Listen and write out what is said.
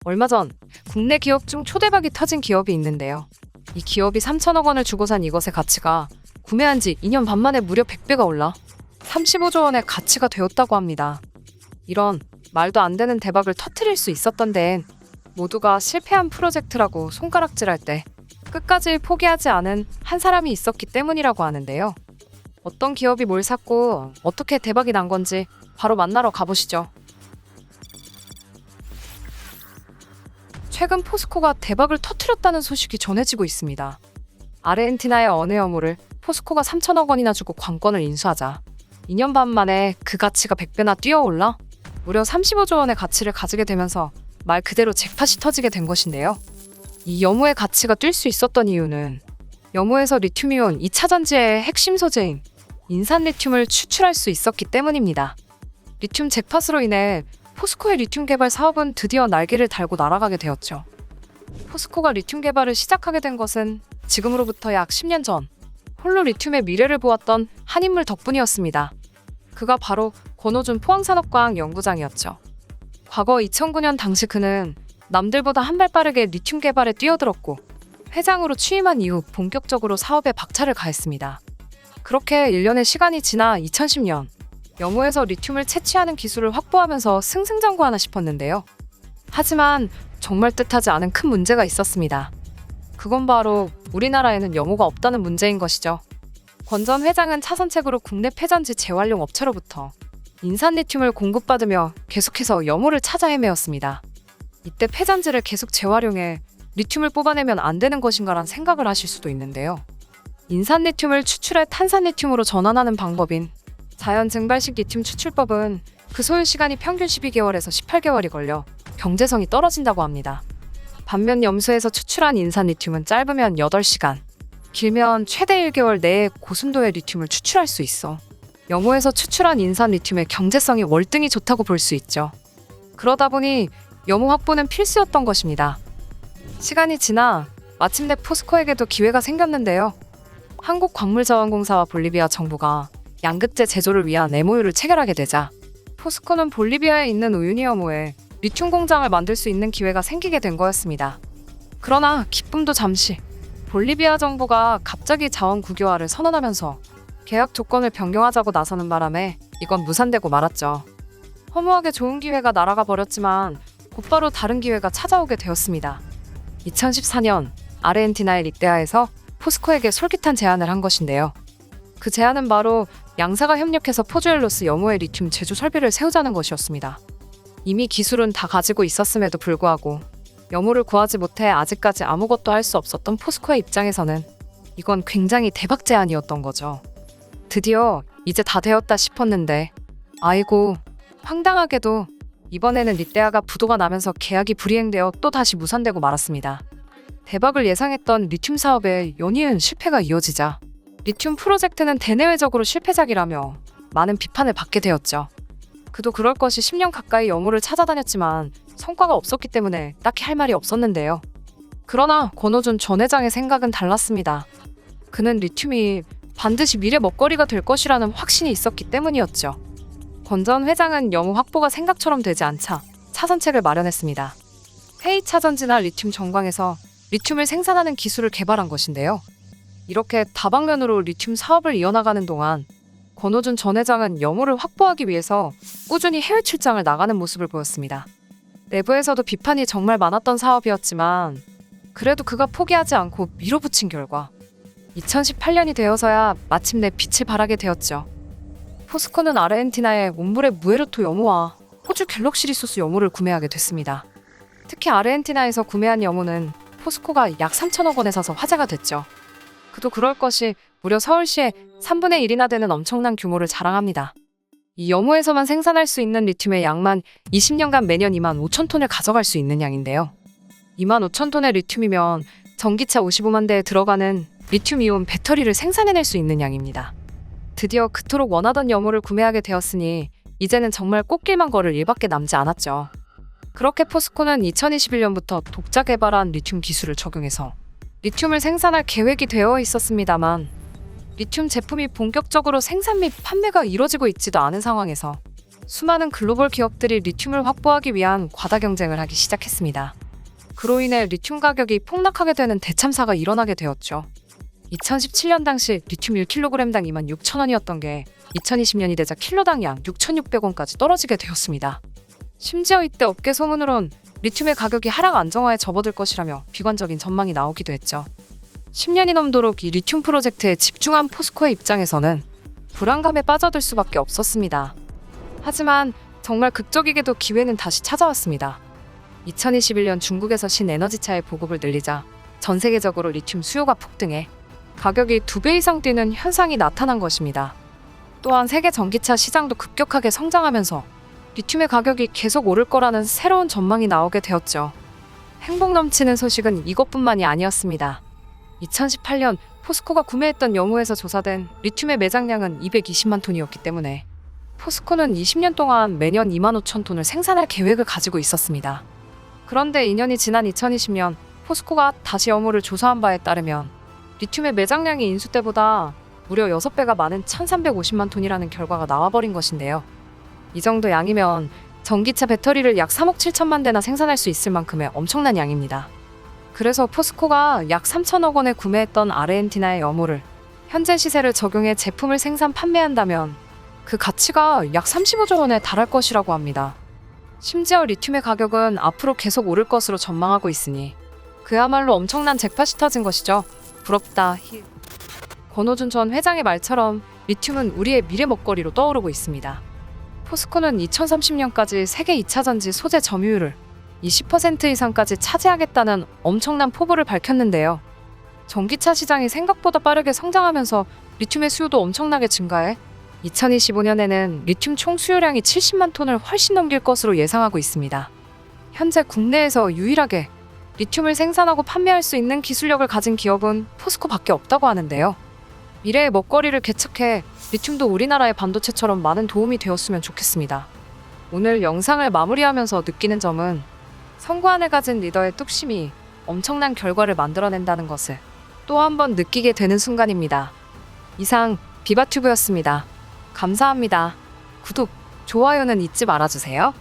얼마 전 국내 기업 중 초대박이 터진 기업이 있는데요. 이 기업이 3천억 원을 주고 산 이것의 가치가 구매한 지 2년 반 만에 무려 100배가 올라 35조 원의 가치가 되었다고 합니다. 이런 말도 안 되는 대박을 터뜨릴 수 있었던 데엔 모두가 실패한 프로젝트라고 손가락질할 때 끝까지 포기하지 않은 한 사람이 있었기 때문이라고 하는데요. 어떤 기업이 뭘 샀고 어떻게 대박이 난 건지 바로 만나러 가보시죠. 최근 포스코가 대박을 터뜨렸다는 소식이 전해지고 있습니다. 아르헨티나의 어느 여물을 포스코가 3천억 원이나 주고 관건을 인수하자 2년 반 만에 그 가치가 100배나 뛰어올라 무려 35조 원의 가치를 가지게 되면서 말 그대로 잭팟이 터지게 된 것인데요. 이 여무의 가치가 뛸 수 있었던 이유는 여무에서 리튬이온 2차전지의 핵심 소재인 인산 리튬을 추출할 수 있었기 때문입니다. 리튬 잭팟으로 인해 포스코의 리튬 개발 사업은 드디어 날개를 달고 날아가게 되었죠. 포스코가 리튬 개발을 시작하게 된 것은 지금으로부터 약 10년 전 홀로 리튬의 미래를 보았던 한 인물 덕분이었습니다. 그가 바로 권오준 포항산업과학 연구장이었죠. 과거 2009년 당시 그는 남들보다 한 발 빠르게 리튬 개발에 뛰어들었고 회장으로 취임한 이후 본격적으로 사업에 박차를 가했습니다. 그렇게 1년의 시간이 지나 2010년 여무에서 리튬을 채취하는 기술을 확보하면서 승승장구하나 싶었는데요. 하지만 정말 뜻하지 않은 큰 문제가 있었습니다. 그건 바로 우리나라에는 여무가 없다는 문제인 것이죠. 권 전 회장은 차선책으로 국내 폐전지 재활용 업체로부터 인산 리튬을 공급받으며 계속해서 여무를 찾아 헤매었습니다. 이때 폐전지를 계속 재활용해 리튬을 뽑아내면 안 되는 것인가란 생각을 하실 수도 있는데요. 인산 리튬을 추출해 탄산 리튬으로 전환하는 방법인 자연 증발식 리튬 추출법은 그 소요 시간이 평균 12개월에서 18개월이 걸려 경제성이 떨어진다고 합니다. 반면 염수에서 추출한 인산 리튬은 짧으면 8시간, 길면 최대 1개월 내에 고순도의 리튬을 추출할 수 있어 여무에서 추출한 인산 리튬의 경제성이 월등히 좋다고 볼 수 있죠. 그러다 보니 여무 확보는 필수였던 것입니다. 시간이 지나 마침내 포스코에게도 기회가 생겼는데요. 한국광물자원공사와 볼리비아 정부가 양극재 제조를 위한 MOU를 체결하게 되자 포스코는 볼리비아에 있는 우유니 여무에 리튬 공장을 만들 수 있는 기회가 생기게 된 거였습니다. 그러나 기쁨도 잠시. 볼리비아 정부가 갑자기 자원 국유화를 선언하면서 계약 조건을 변경하자고 나서는 바람에 이건 무산되고 말았죠. 허무하게 좋은 기회가 날아가 버렸지만 곧바로 다른 기회가 찾아오게 되었습니다. 2014년 아르헨티나의 릭데아에서 포스코에게 솔깃한 제안을 한 것인데요. 그 제안은 바로 양사가 협력해서 포주엘로스 여무의 리튬 제조 설비를 세우자는 것이었습니다. 이미 기술은 다 가지고 있었음에도 불구하고 여무를 구하지 못해 아직까지 아무것도 할 수 없었던 포스코의 입장에서는 이건 굉장히 대박 제안이었던 거죠. 드디어 이제 다 되었다 싶었는데 아이고 황당하게도 이번에는 릭데아가 부도가 나면서 계약이 불이행되어 또 다시 무산되고 말았습니다. 대박을 예상했던 리튬 사업에 연이은 실패가 이어지자 리튬 프로젝트는 대내외적으로 실패작이라며 많은 비판을 받게 되었죠. 그도 그럴 것이 10년 가까이 여무를 찾아다녔지만 성과가 없었기 때문에 딱히 할 말이 없었는데요. 그러나 권오준 전 회장의 생각은 달랐습니다. 그는 리튬이 반드시 미래 먹거리가 될 것이라는 확신이 있었기 때문이었죠. 권 전 회장은 여무 확보가 생각처럼 되지 않자 차선책을 마련했습니다. 회의차전지나 리튬 전광에서 리튬을 생산하는 기술을 개발한 것인데요. 이렇게 다방면으로 리튬 사업을 이어나가는 동안 권오준 전 회장은 여무를 확보하기 위해서 꾸준히 해외 출장을 나가는 모습을 보였습니다. 내부에서도 비판이 정말 많았던 사업이었지만 그래도 그가 포기하지 않고 밀어붙인 결과 2018년이 되어서야 마침내 빛을 발하게 되었죠. 포스코는 아르헨티나의 옴브레 무에르토 여무와 호주 갤럭시 리소스 여무를 구매하게 됐습니다. 특히 아르헨티나에서 구매한 여무는 포스코가 약 3천억 원에 사서 화제가 됐죠. 그도 그럴 것이 무려 서울시의 3분의 1이나 되는 엄청난 규모를 자랑합니다. 이 여무에서만 생산할 수 있는 리튬의 양만 20년간 매년 2만 5천 톤을 가져갈 수 있는 양인데요. 2만 5천 톤의 리튬이면 전기차 55만 대에 들어가는 리튬이온 배터리를 생산해낼 수 있는 양입니다. 드디어 그토록 원하던 여무를 구매하게 되었으니 이제는 정말 꽃길만 걸을 일밖에 남지 않았죠. 그렇게 포스코는 2021년부터 독자 개발한 리튬 기술을 적용해서 리튬을 생산할 계획이 되어 있었습니다만 리튬 제품이 본격적으로 생산 및 판매가 이뤄지고 있지도 않은 상황에서 수많은 글로벌 기업들이 리튬을 확보하기 위한 과다 경쟁을 하기 시작했습니다. 그로 인해 리튬 가격이 폭락하게 되는 대참사가 일어나게 되었죠. 2017년 당시 리튬 1kg당 26,000원이었던 게 2020년이 되자 킬로당 약 6,600원까지 떨어지게 되었습니다. 심지어 이때 업계 소문으론 리튬의 가격이 하락 안정화에 접어들 것이라며 비관적인 전망이 나오기도 했죠. 10년이 넘도록 이 리튬 프로젝트에 집중한 포스코의 입장에서는 불안감에 빠져들 수밖에 없었습니다. 하지만 정말 극적이게도 기회는 다시 찾아왔습니다. 2021년 중국에서 신에너지차의 보급을 늘리자 전 세계적으로 리튬 수요가 폭등해 가격이 2배 이상 뛰는 현상이 나타난 것입니다. 또한 세계 전기차 시장도 급격하게 성장하면서 리튬의 가격이 계속 오를 거라는 새로운 전망이 나오게 되었죠. 행복 넘치는 소식은 이것뿐만이 아니었습니다. 2018년 포스코가 구매했던 영우에서 조사된 리튬의 매장량은 220만 톤이었기 때문에 포스코는 20년 동안 매년 25,000톤을 생산할 계획을 가지고 있었습니다. 그런데 2년이 지난 2020년 포스코가 다시 영우를 조사한 바에 따르면 리튬의 매장량이 인수 때보다 무려 6배가 많은 1,350만 톤이라는 결과가 나와버린 것인데요. 이 정도 양이면 전기차 배터리를 약 3억 7천만 대나 생산할 수 있을 만큼의 엄청난 양입니다. 그래서 포스코가 약 3천억 원에 구매했던 아르헨티나의 염호를 현재 시세를 적용해 제품을 생산 판매한다면 그 가치가 약 35조 원에 달할 것이라고 합니다. 심지어 리튬의 가격은 앞으로 계속 오를 것으로 전망하고 있으니 그야말로 엄청난 잭팟이 터진 것이죠. 부럽다. 권호준 전 회장의 말처럼 리튬은 우리의 미래 먹거리로 떠오르고 있습니다. 포스코는 2030년까지 세계 2차 전지 소재 점유율을 20% 이상까지 차지하겠다는 엄청난 포부를 밝혔는데요. 전기차 시장이 생각보다 빠르게 성장하면서 리튬의 수요도 엄청나게 증가해 2025년에는 리튬 총 수요량이 70만 톤을 훨씬 넘길 것으로 예상하고 있습니다. 현재 국내에서 유일하게 리튬을 생산하고 판매할 수 있는 기술력을 가진 기업은 포스코밖에 없다고 하는데요. 미래의 먹거리를 개척해 리튬도 우리나라의 반도체처럼 많은 도움이 되었으면 좋겠습니다. 오늘 영상을 마무리하면서 느끼는 점은 성과안을 가진 리더의 뚝심이 엄청난 결과를 만들어낸다는 것을 또 한 번 느끼게 되는 순간입니다. 이상 비바튜브였습니다. 감사합니다. 구독, 좋아요는 잊지 말아주세요.